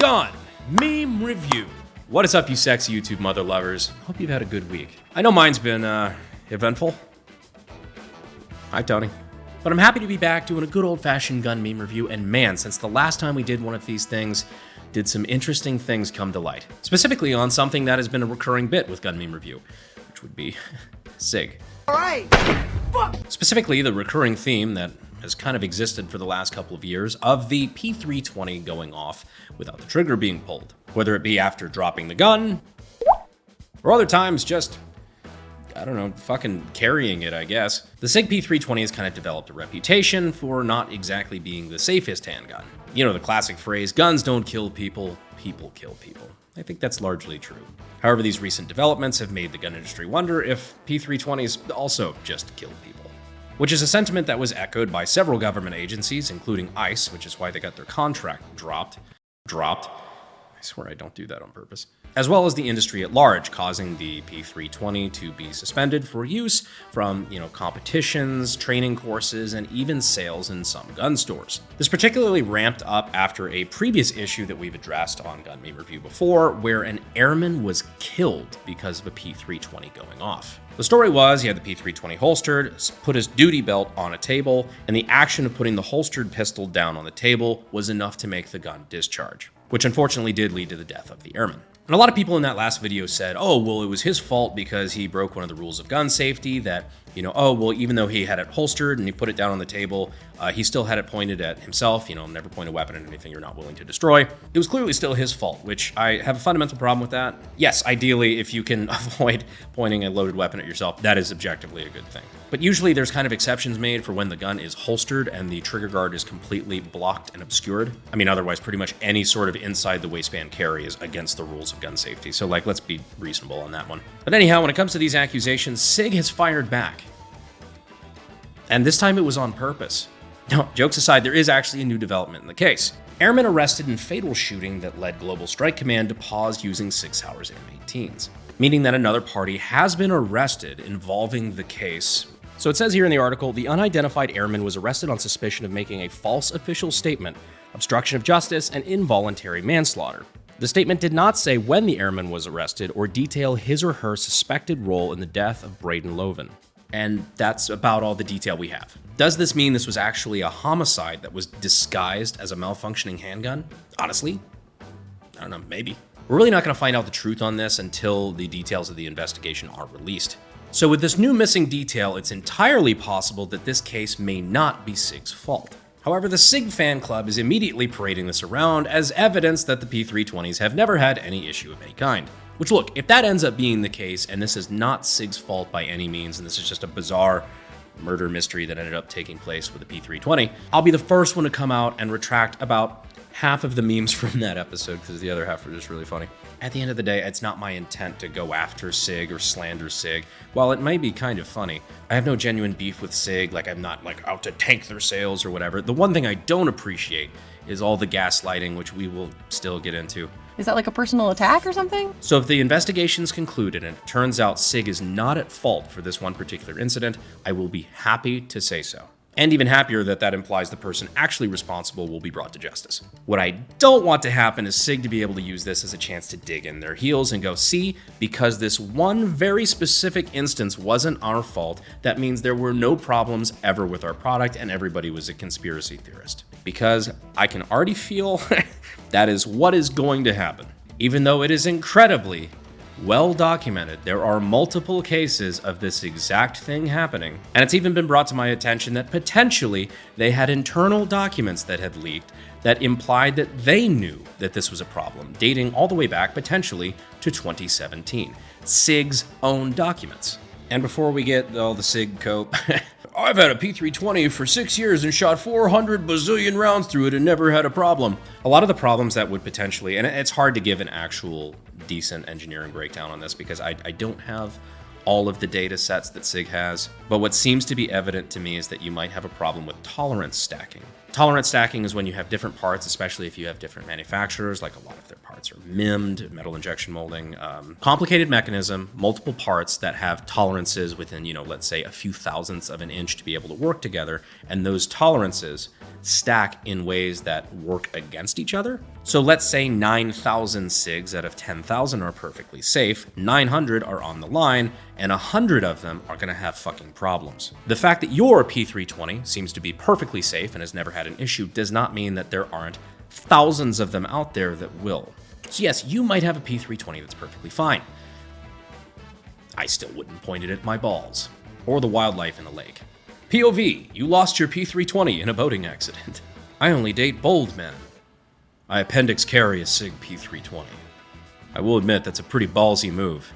Gun Meme Review. What is up, you sexy YouTube mother lovers? Hope you've had a good week. I know mine's been eventful. Hi, Tony. But I'm happy to be back doing a good old-fashioned gun meme review, and man, since the last time we did one of these things, did some interesting things come to light. Specifically on something that has been a recurring bit with gun meme review, which would be Sig. All right. Fuck. Specifically, the recurring theme that has kind of existed for the last couple of years of the P320 going off without the trigger being pulled. Whether it be after dropping the gun, or other times just, I don't know, fucking carrying it, I guess. The Sig P320 has kind of developed a reputation for not exactly being the safest handgun. You know the classic phrase, guns don't kill people, people kill people. I think that's largely true. However, these recent developments have made the gun industry wonder if P320s also just kill people. Which is a sentiment that was echoed by several government agencies, including ICE, which is why they got their contract dropped. I swear I don't do that on purpose. As well as the industry at large, causing the P320 to be suspended for use from, competitions, training courses, and even sales in some gun stores. This particularly ramped up after a previous issue that we've addressed on Gun Meme Review before, where an airman was killed because of a P320 going off. The story was he had the P320 holstered, put his duty belt on a table, and the action of putting the holstered pistol down on the table was enough to make the gun discharge, which unfortunately did lead to the death of the airman. And a lot of people in that last video said, oh, well, it was his fault because he broke one of the rules of gun safety that, even though he had it holstered and he put it down on the table, he still had it pointed at himself, never point a weapon at anything you're not willing to destroy. It was clearly still his fault, which I have a fundamental problem with that. Yes, ideally, if you can avoid pointing a loaded weapon at yourself, that is objectively a good thing. But usually there's kind of exceptions made for when the gun is holstered and the trigger guard is completely blocked and obscured. I mean, otherwise, pretty much any sort of inside the waistband carry is against the rules of gun safety. So, let's be reasonable on that one. But anyhow, when it comes to these accusations, Sig has fired back. And this time it was on purpose. No, jokes aside, there is actually a new development in the case. Airmen arrested in fatal shooting that led Global Strike Command to pause using Sig Sauer's M18s, meaning that another party has been arrested involving the case. So it says here in the article, the unidentified airman was arrested on suspicion of making a false official statement, obstruction of justice, and involuntary manslaughter. The statement did not say when the airman was arrested or detail his or her suspected role in the death of Braden Loven. And that's about all the detail we have. Does this mean this was actually a homicide that was disguised as a malfunctioning handgun? Honestly, I don't know, maybe. We're really not going to find out the truth on this until the details of the investigation are released. So with this new missing detail, it's entirely possible that this case may not be Sig's fault. However, the Sig fan club is immediately parading this around as evidence that the P320s have never had any issue of any kind. Which, look, if that ends up being the case, and this is not Sig's fault by any means, and this is just a bizarre murder mystery that ended up taking place with the P320, I'll be the first one to come out and retract about half of the memes from that episode, because the other half were just really funny. At the end of the day, it's not my intent to go after Sig or slander Sig. While it might be kind of funny, I have no genuine beef with Sig, I'm not out to tank their sales or whatever. The one thing I don't appreciate is all the gaslighting, which we will still get into. Is that like a personal attack or something? So if the investigation's concluded and it turns out Sig is not at fault for this one particular incident, I will be happy to say so. And even happier that that implies the person actually responsible will be brought to justice. What I don't want to happen is Sig to be able to use this as a chance to dig in their heels and go, see, because this one very specific instance wasn't our fault, that means there were no problems ever with our product and everybody was a conspiracy theorist. Because I can already feel that is what is going to happen. Even though it is incredibly well documented, there are multiple cases of this exact thing happening, and it's even been brought to my attention that potentially they had internal documents that had leaked that implied that they knew that this was a problem, dating all the way back potentially to 2017. Sig's own documents. And before we get all the Sig cope, I've had a P320 for 6 years and shot 400 bazillion rounds through it and never had a problem. A lot of the problems that would potentially, and it's hard to give an actual decent engineering breakdown on this because I don't have all of the data sets that Sig has, but what seems to be evident to me is that you might have a problem with tolerance stacking. Tolerance stacking is when you have different parts, especially if you have different manufacturers, like a lot of their parts are MIM'd, metal injection molding. Complicated mechanism, multiple parts that have tolerances within, let's say a few thousandths of an inch to be able to work together, and those tolerances stack in ways that work against each other. So let's say 9,000 SIGs out of 10,000 are perfectly safe, 900 are on the line, and 100 of them are gonna have fucking problems. The fact that your P320 seems to be perfectly safe and has never had an issue does not mean that there aren't thousands of them out there that will. So yes, you might have a P320 that's perfectly fine. I still wouldn't point it at my balls or the wildlife in the lake. POV, you lost your P320 in a boating accident. I only date bold men. I appendix carry a Sig P320. I will admit that's a pretty ballsy move.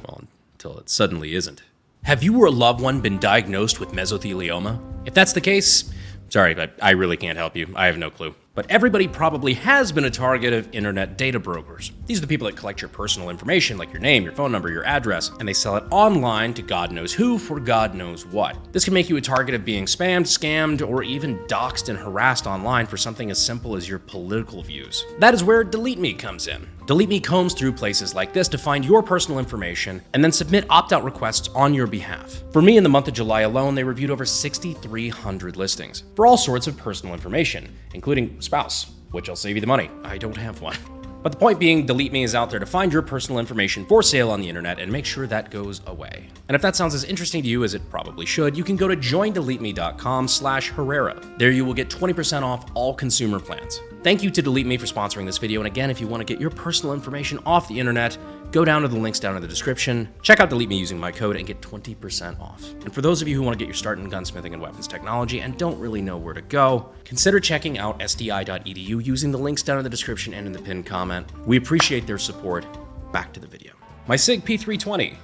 Well, until it suddenly isn't. Have you or a loved one been diagnosed with mesothelioma? If that's the case, sorry, but I really can't help you. I have no clue. But everybody probably has been a target of internet data brokers. These are the people that collect your personal information, like your name, your phone number, your address, and they sell it online to God knows who for God knows what. This can make you a target of being spammed, scammed, or even doxxed and harassed online for something as simple as your political views. That is where Delete Me comes in. Delete Me combs through places like this to find your personal information and then submit opt-out requests on your behalf. For me, in the month of July alone, they reviewed over 6,300 listings for all sorts of personal information, including spouse, which I'll save you the money. I don't have one. But the point being, Delete Me is out there to find your personal information for sale on the internet and make sure that goes away. And if that sounds as interesting to you as it probably should, you can go to joindeleteme.com/Herrera. There you will get 20% off all consumer plans. Thank you to Delete Me for sponsoring this video. And again, if you want to get your personal information off the internet, go down to the links down in the description, check out Delete Me using my code and get 20% off. And for those of you who want to get your start in gunsmithing and weapons technology and don't really know where to go, consider checking out sdi.edu using the links down in the description and in the pinned comment. We appreciate their support. Back to the video. My Sig P320,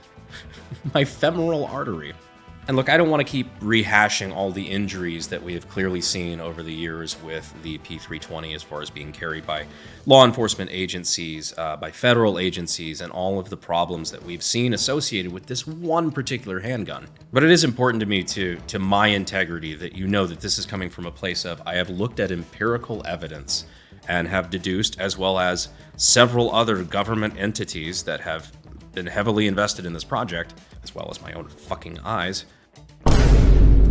my femoral artery. And look, I don't want to keep rehashing all the injuries that we have clearly seen over the years with the P320 as far as being carried by law enforcement agencies, by federal agencies, and all of the problems that we've seen associated with this one particular handgun. But it is important to me, to my integrity, that you know that this is coming from a place of I have looked at empirical evidence and have deduced, as well as several other government entities that have been heavily invested in this project, as well as my own fucking eyes,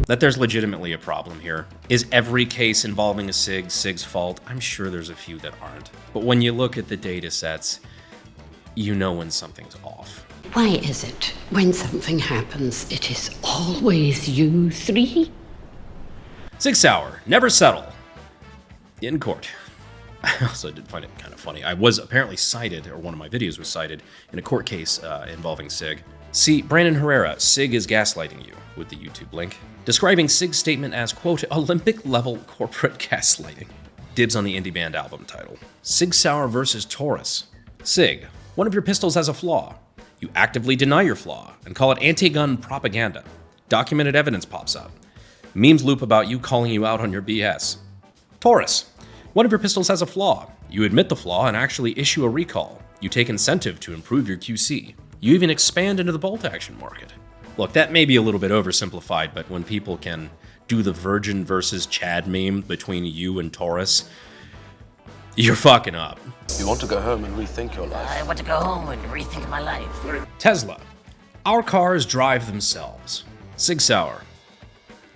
that there's legitimately a problem here. Is every case involving a Sig's fault? I'm sure there's a few that aren't. But when you look at the data sets, you know when something's off. Why is it when something happens, it is always you three? Sig Sauer, never settle. In court. I also did find it kind of funny. I was apparently cited, or one of my videos was cited, in a court case involving Sig. See, Brandon Herrera, Sig is gaslighting you, with the YouTube link, describing Sig's statement as, quote, Olympic-level corporate gaslighting. Dibs on the indie band album title. Sig Sauer versus Taurus. Sig, one of your pistols has a flaw. You actively deny your flaw and call it anti-gun propaganda. Documented evidence pops up. Memes loop about you calling you out on your BS. Taurus, one of your pistols has a flaw. You admit the flaw and actually issue a recall. You take incentive to improve your QC. You even expand into the bolt action market. Look, that may be a little bit oversimplified, but when people can do the Virgin versus Chad meme between you and Taurus, you're fucking up. You want to go home and rethink your life? I want to go home and rethink my life. Tesla, our cars drive themselves. Sig Sauer,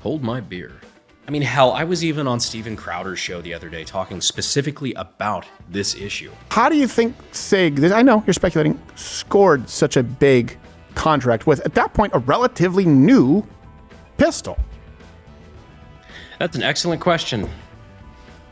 hold my beer. I mean, hell, I was even on Steven Crowder's show the other day talking specifically about this issue. How do you think Sig, I know you're speculating, scored such a big contract with, at that point, a relatively new pistol? That's an excellent question.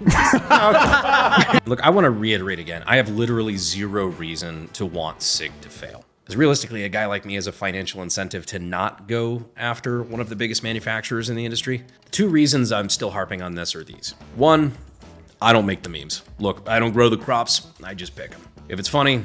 Look, I want to reiterate again, I have literally zero reason to want Sig to fail. Because realistically, a guy like me has a financial incentive to not go after one of the biggest manufacturers in the industry. The two reasons I'm still harping on this are these. One, I don't make the memes. Look, I don't grow the crops, I just pick them. If it's funny,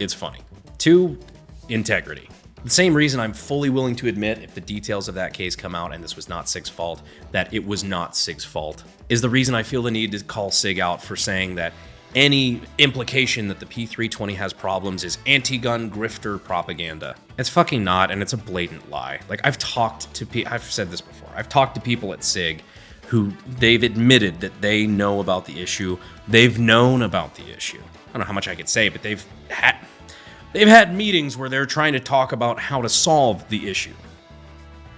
it's funny. Two, integrity. The same reason I'm fully willing to admit, if the details of that case come out and this was not Sig's fault, that it was not Sig's fault, is the reason I feel the need to call Sig out for saying that any implication that the P320 has problems is anti-gun grifter propaganda. It's fucking not, and it's a blatant lie. Like, I've said this before, I've talked to people at Sig who they've admitted that they know about the issue. They've known about the issue. I don't know how much I could say, but they've had meetings where they're trying to talk about how to solve the issue.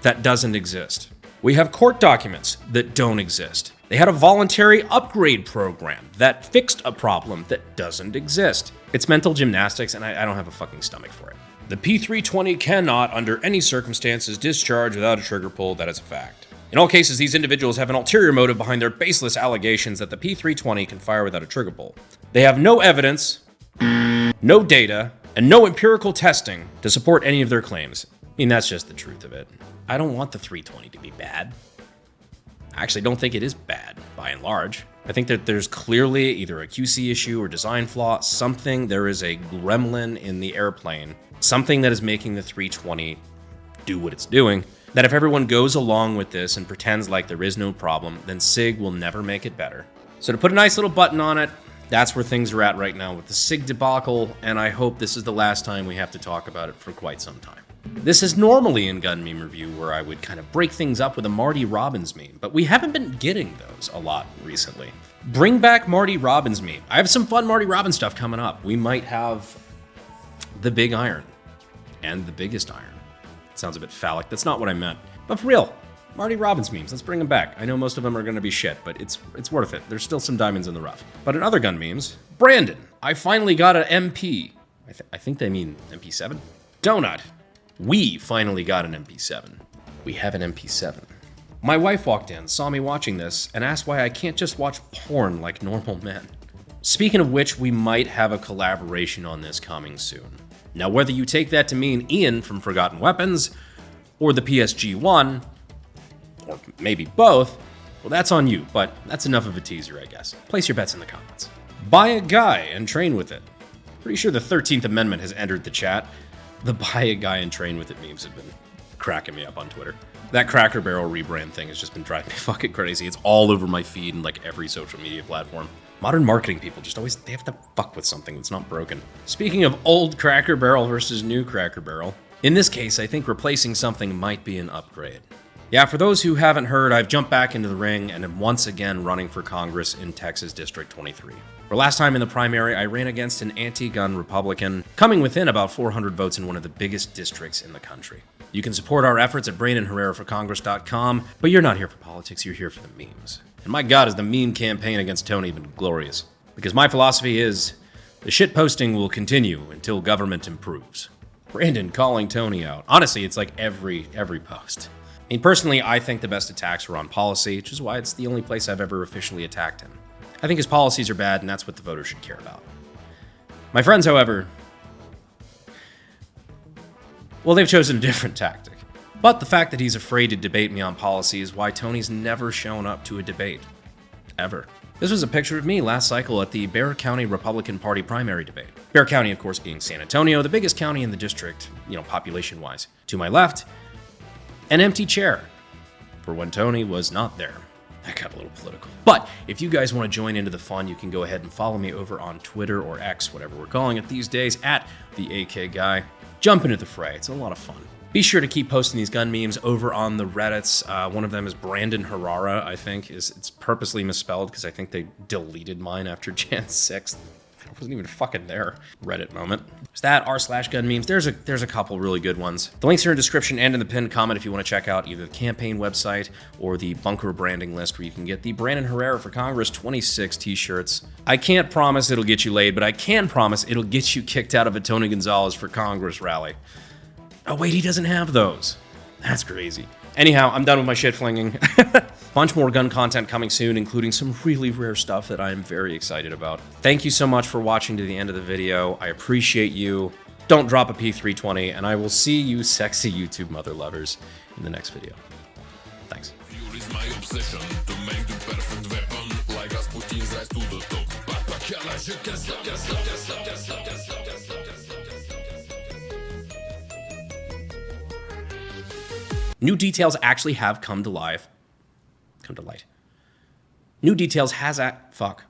That doesn't exist. We have court documents that don't exist. They had a voluntary upgrade program that fixed a problem that doesn't exist. It's mental gymnastics, and I don't have a fucking stomach for it. The P320 cannot, under any circumstances, discharge without a trigger pull. That is a fact. In all cases, these individuals have an ulterior motive behind their baseless allegations that the P320 can fire without a trigger pull. They have no evidence, no data, and no empirical testing to support any of their claims. I mean, that's just the truth of it. I don't want the 320 to be bad. I actually don't think it is bad, by and large. I think that there's clearly either a QC issue or design flaw, something. There is a gremlin in the airplane, something that is making the 320 do what it's doing, that if everyone goes along with this and pretends like there is no problem, then Sig will never make it better. So to put a nice little button on it, that's where things are at right now with the Sig debacle, and I hope this is the last time we have to talk about it for quite some time. This is normally in Gun Meme Review where I would kind of break things up with a Marty Robbins meme, but we haven't been getting those a lot recently. Bring back Marty Robbins meme. I have some fun Marty Robbins stuff coming up. We might have the big iron and the biggest iron. It sounds a bit phallic. That's not what I meant. But for real, Marty Robbins memes, let's bring them back. I know most of them are going to be shit, but it's worth it. There's still some diamonds in the rough. But in other gun memes, Brandon, I finally got an MP. I think they mean MP7. Donut, we finally got an MP7. We have an MP7. My wife walked in, saw me watching this, and asked why I can't just watch porn like normal men. Speaking of which, we might have a collaboration on this coming soon. Now, whether you take that to mean Ian from Forgotten Weapons, or the PSG-1, or maybe both, well, that's on you, but that's enough of a teaser, I guess. Place your bets in the comments. Buy a guy and train with it. Pretty sure the 13th Amendment has entered the chat. The buy a guy and train with it memes have been cracking me up on Twitter. That Cracker Barrel rebrand thing has just been driving me fucking crazy. It's all over my feed and like every social media platform. Modern marketing people just always, they have to fuck with something that's not broken. Speaking of old Cracker Barrel versus new Cracker Barrel, in this case, I think replacing something might be an upgrade. Yeah, for those who haven't heard, I've jumped back into the ring and am once again running for Congress in Texas District 23. For last time in the primary, I ran against an anti-gun Republican, coming within about 400 votes in one of the biggest districts in the country. You can support our efforts at BrandonHerreraForCongress.com, but you're not here for politics, you're here for the memes. And my God, has the meme campaign against Tony been glorious. Because my philosophy is, the shit posting will continue until government improves. Brandon calling Tony out. Honestly, it's like every post. I mean, personally, I think the best attacks are on policy, which is why it's the only place I've ever officially attacked him. I think his policies are bad, and that's what the voters should care about. My friends, however, well, they've chosen a different tactic. But the fact that he's afraid to debate me on policy is why Tony's never shown up to a debate. Ever. This was a picture of me last cycle at the Bexar County Republican Party primary debate. Bexar County, of course, being San Antonio, the biggest county in the district, population-wise. To my left, an empty chair for when Tony was not there. That got a little political. But if you guys want to join into the fun, you can go ahead and follow me over on Twitter or X, whatever we're calling it these days, at the AK Guy. Jump into the fray. It's a lot of fun. Be sure to keep posting these gun memes over on the Reddits. One of them is Brandon Herrera, I think. It's purposely misspelled because I think they deleted mine after Jan 6th. I wasn't even fucking there. Reddit moment. There's that, r/gun memes. There's a couple really good ones. The links are in the description and in the pinned comment if you want to check out either the campaign website or the bunker branding list where you can get the Brandon Herrera for Congress 26 t-shirts. I can't promise it'll get you laid, but I can promise it'll get you kicked out of a Tony Gonzalez for Congress rally. Oh wait, he doesn't have those. That's crazy. Anyhow, I'm done with my shit flinging. Bunch more gun content coming soon, including some really rare stuff that I'm very excited about. Thank you so much for watching to the end of the video. I appreciate you. Don't drop a P320, and I will see you sexy YouTube mother lovers in the next video. Thanks. New details actually have come to light. New details has fuck.